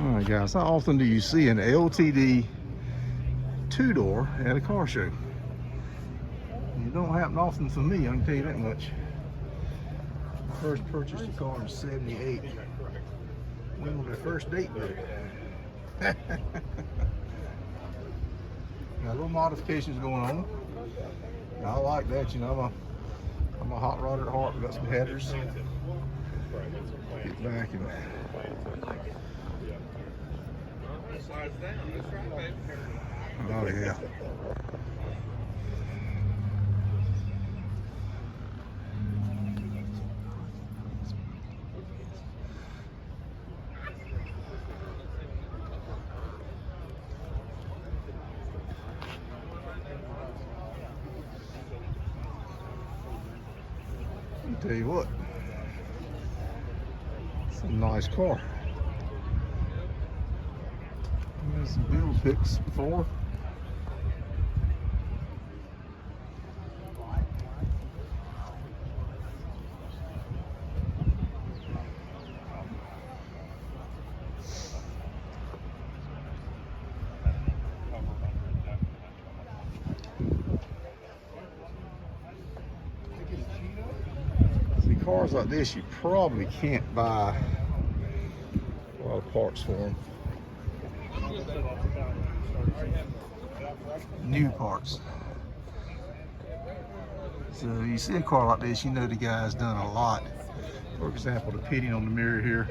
All right, guys, how often do you see an LTD two-door at a car show? It don't happen often for me, I can tell you that much. I first purchased a car in '78. Went on their first date with it. Got little modifications going on. I like that, you know. I'm a hot rodder at heart. We got some headers. Get back and oh yeah. I'll tell you what, it's a nice car. There's some build pics before. See, cars like this, you probably can't buy a lot of parts for them. New parts. So you see a car like this, you know the guy's done a lot. For example, the pitting on the mirror here.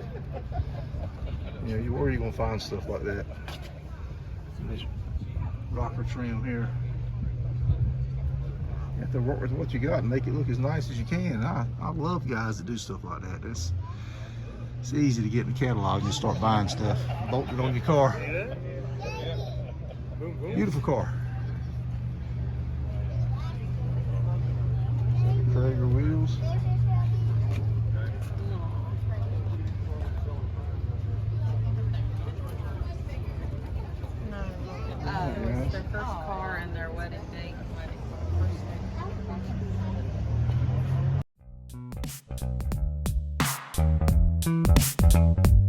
You know, where are you gonna find stuff like that? This rocker trim here. You have to work with what you got and make it look as nice as you can. I love guys that do stuff like that. It's easy to get in the catalog and just start buying stuff, bolt it on your car. Beautiful car. Traeger wheels. It's their first car and their wedding date. First day.